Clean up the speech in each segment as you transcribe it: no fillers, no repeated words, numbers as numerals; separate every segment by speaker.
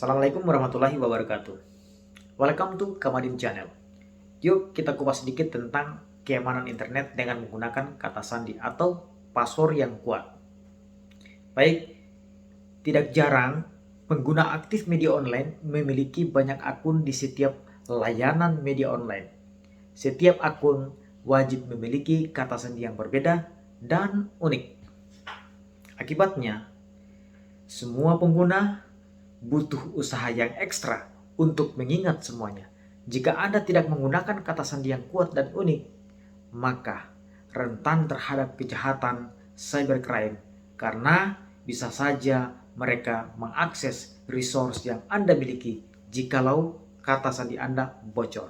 Speaker 1: Assalamualaikum warahmatullahi wabarakatuh. Welcome to Kamadin Channel. Yuk kita kupas sedikit tentang keamanan internet dengan menggunakan kata sandi atau password yang kuat. Baik, tidak jarang pengguna aktif media online memiliki banyak akun di setiap layanan media online. Setiap akun wajib memiliki kata sandi yang berbeda dan unik. Akibatnya, semua pengguna butuh usaha yang ekstra untuk mengingat semuanya. Jika Anda tidak menggunakan kata sandi yang kuat dan unik, maka rentan terhadap kejahatan cybercrime karena bisa saja mereka mengakses resource yang Anda miliki jikalau kata sandi Anda bocor.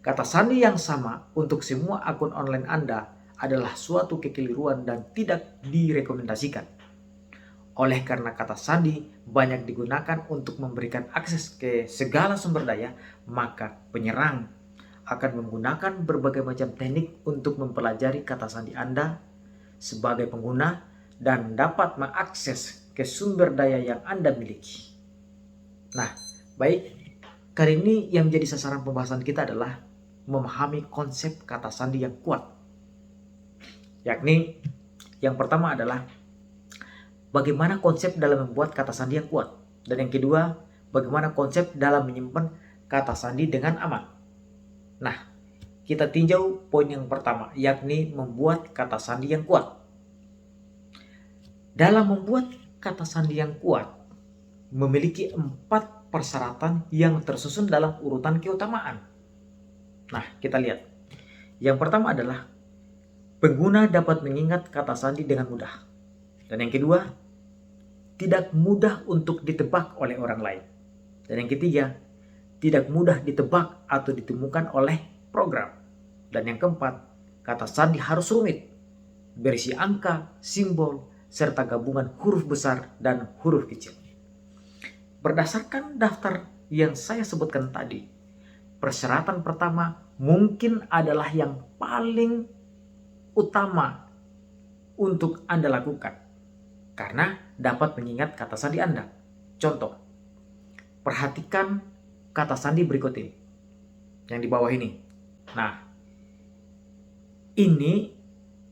Speaker 1: Kata sandi yang sama untuk semua akun online Anda adalah suatu kekeliruan dan tidak direkomendasikan. Oleh karena kata sandi banyak digunakan untuk memberikan akses ke segala sumber daya, maka penyerang akan menggunakan berbagai macam teknik untuk mempelajari kata sandi Anda sebagai pengguna dan dapat mengakses ke sumber daya yang Anda miliki. Nah, baik, kali ini yang menjadi sasaran pembahasan kita adalah memahami konsep kata sandi yang kuat. Yakni yang pertama adalah bagaimana konsep dalam membuat kata sandi yang kuat. Dan yang kedua, bagaimana konsep dalam menyimpan kata sandi dengan aman. Nah, kita tinjau poin yang pertama, yakni membuat kata sandi yang kuat. Dalam membuat kata sandi yang kuat, memiliki 4 persyaratan yang tersusun dalam urutan keutamaan. Nah, kita lihat. Yang pertama adalah pengguna dapat mengingat kata sandi dengan mudah. Dan yang kedua, tidak mudah untuk ditebak oleh orang lain. Dan yang ketiga, tidak mudah ditebak atau ditemukan oleh program. Dan yang keempat, kata sandi harus rumit, berisi angka, simbol, serta gabungan huruf besar dan huruf kecil. Berdasarkan daftar yang saya sebutkan tadi, persyaratan pertama mungkin adalah yang paling utama untuk Anda lakukan karena dapat mengingat kata sandi Anda. Contoh, perhatikan kata sandi berikut ini, yang di bawah ini. Nah, ini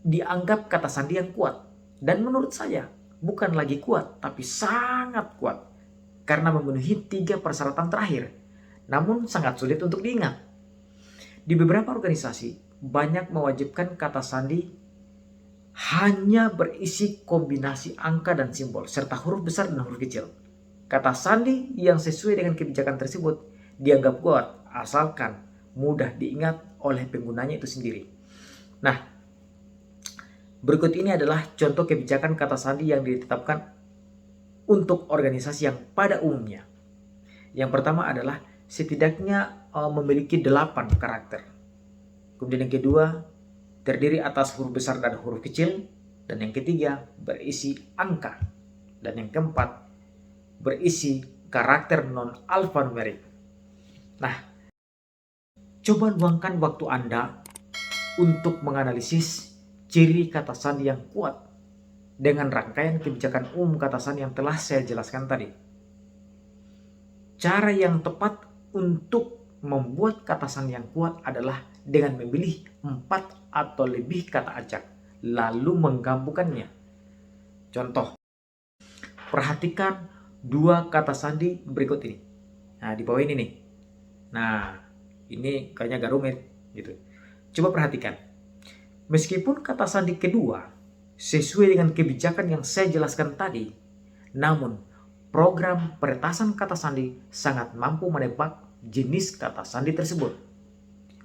Speaker 1: dianggap kata sandi yang kuat. Dan menurut saya, bukan lagi kuat, tapi sangat kuat. Karena memenuhi 3 persyaratan terakhir. Namun sangat sulit untuk diingat. Di beberapa organisasi, banyak mewajibkan kata sandi hanya berisi kombinasi angka dan simbol, serta huruf besar dan huruf kecil. Kata sandi yang sesuai dengan kebijakan tersebut dianggap kuat, asalkan mudah diingat oleh penggunanya itu sendiri. Nah, berikut ini adalah contoh kebijakan kata sandi yang ditetapkan untuk organisasi yang pada umumnya. Yang pertama adalah setidaknya memiliki 8 karakter. Kemudian yang kedua, terdiri atas huruf besar dan huruf kecil. Dan yang ketiga, berisi angka. Dan yang keempat, berisi karakter non-alfanumerik. Nah, coba luangkan waktu Anda untuk menganalisis ciri kata sandi yang kuat dengan rangkaian kebijakan umum kata sandi yang telah saya jelaskan tadi. Cara yang tepat untuk membuat kata sandi yang kuat adalah dengan memilih 4 atau lebih kata acak, lalu menggabungkannya. Contoh, perhatikan 2 kata sandi berikut ini. Nah, di bawah ini nih. Nah, ini kayaknya agak rumit gitu. Coba perhatikan. Meskipun kata sandi kedua sesuai dengan kebijakan yang saya jelaskan tadi, namun program peretasan kata sandi sangat mampu menebak jenis kata sandi tersebut.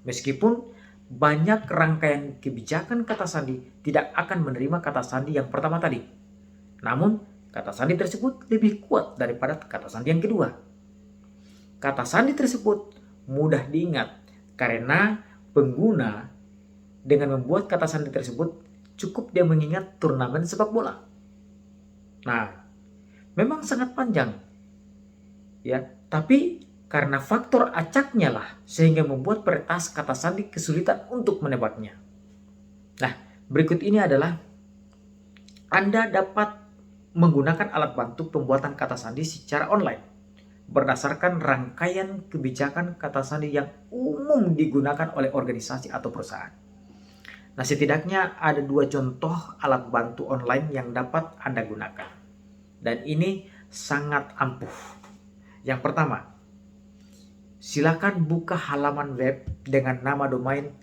Speaker 1: Meskipun banyak rangkaian kebijakan kata sandi tidak akan menerima kata sandi yang pertama tadi. Namun, kata sandi tersebut lebih kuat daripada kata sandi yang kedua. Kata sandi tersebut mudah diingat karena pengguna dengan membuat kata sandi tersebut cukup dia mengingat turnamen sepak bola. Nah, memang sangat panjang. Ya, tapi karena faktor acaknya lah sehingga membuat peretas kata sandi kesulitan untuk menebaknya. Nah, berikut ini adalah Anda dapat menggunakan alat bantu pembuatan kata sandi secara online. berdasarkan rangkaian kebijakan kata sandi yang umum digunakan oleh organisasi atau perusahaan. Nah, setidaknya ada 2 contoh alat bantu online yang dapat Anda gunakan. Dan ini sangat ampuh. Yang pertama, silakan buka halaman web dengan nama domain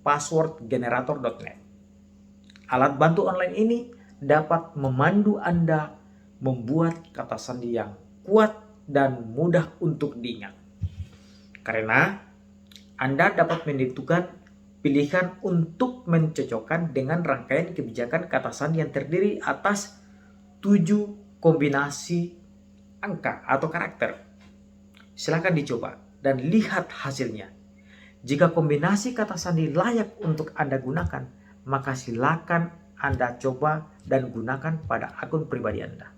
Speaker 1: passwordgenerator.net. Alat bantu online ini dapat memandu Anda membuat kata sandi yang kuat dan mudah untuk diingat. Karena Anda dapat menentukan pilihan untuk mencocokkan dengan rangkaian kebijakan kata sandi yang terdiri atas 7 kombinasi angka atau karakter. Silakan dicoba dan lihat hasilnya. Jika kombinasi kata sandi layak untuk Anda gunakan, maka silakan Anda coba dan gunakan pada akun pribadi Anda.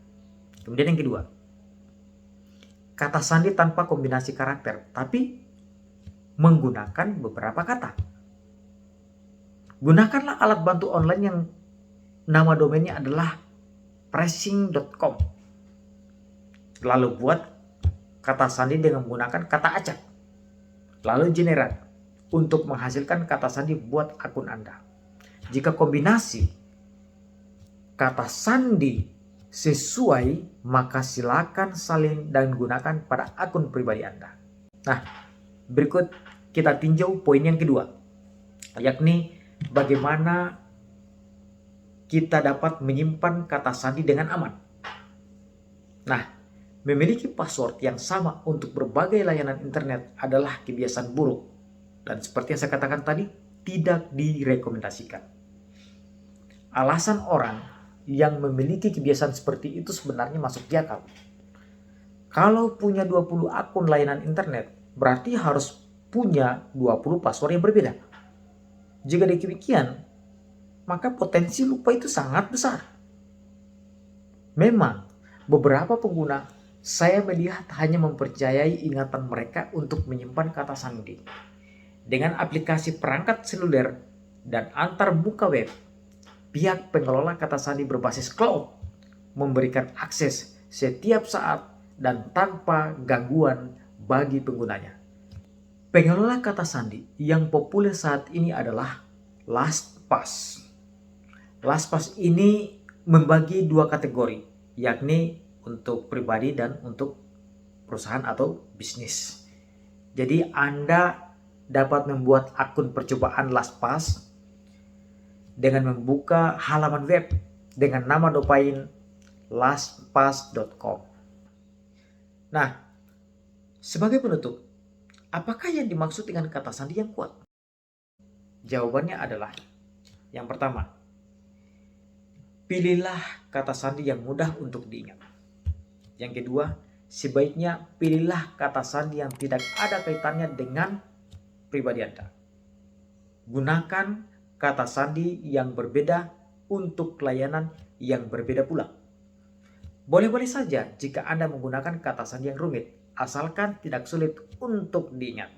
Speaker 1: Kemudian yang kedua, kata sandi tanpa kombinasi karakter, tapi menggunakan beberapa kata. Gunakanlah alat bantu online yang nama domainnya adalah pressing.com. Lalu buat kata sandi dengan menggunakan kata acak. Lalu generate untuk menghasilkan kata sandi buat akun Anda. Jika kombinasi kata sandi sesuai, maka silakan salin dan gunakan pada akun pribadi Anda. Nah, berikut kita tinjau poin yang kedua, yakni bagaimana kita dapat menyimpan kata sandi dengan aman. Nah, memiliki password yang sama untuk berbagai layanan internet adalah kebiasaan buruk. Dan seperti yang saya katakan tadi, tidak direkomendasikan. Alasan orang yang memiliki kebiasaan seperti itu sebenarnya masuk di akal. Kalau punya 20 akun layanan internet, berarti harus punya 20 password yang berbeda. Jika demikian, maka potensi lupa itu sangat besar. Memang, beberapa pengguna saya melihat hanya mempercayai ingatan mereka untuk menyimpan kata sandi. Dengan aplikasi perangkat seluler dan antar buka web, pihak pengelola kata sandi berbasis cloud memberikan akses setiap saat dan tanpa gangguan bagi penggunanya. Pengelola kata sandi yang populer saat ini adalah LastPass. LastPass ini membagi 2 kategori, yakni untuk pribadi dan untuk perusahaan atau bisnis. Jadi Anda dapat membuat akun percobaan LastPass dengan membuka halaman web dengan nama domain lastpass.com. Nah, sebagai penutup, apakah yang dimaksud dengan kata sandi yang kuat? Jawabannya adalah, yang pertama, pilihlah kata sandi yang mudah untuk diingat. Yang kedua, sebaiknya pilihlah kata sandi yang tidak ada kaitannya dengan pribadi Anda. Gunakan kata sandi yang berbeda untuk layanan yang berbeda pula. Boleh-boleh saja jika Anda menggunakan kata sandi yang rumit, asalkan tidak sulit untuk diingat.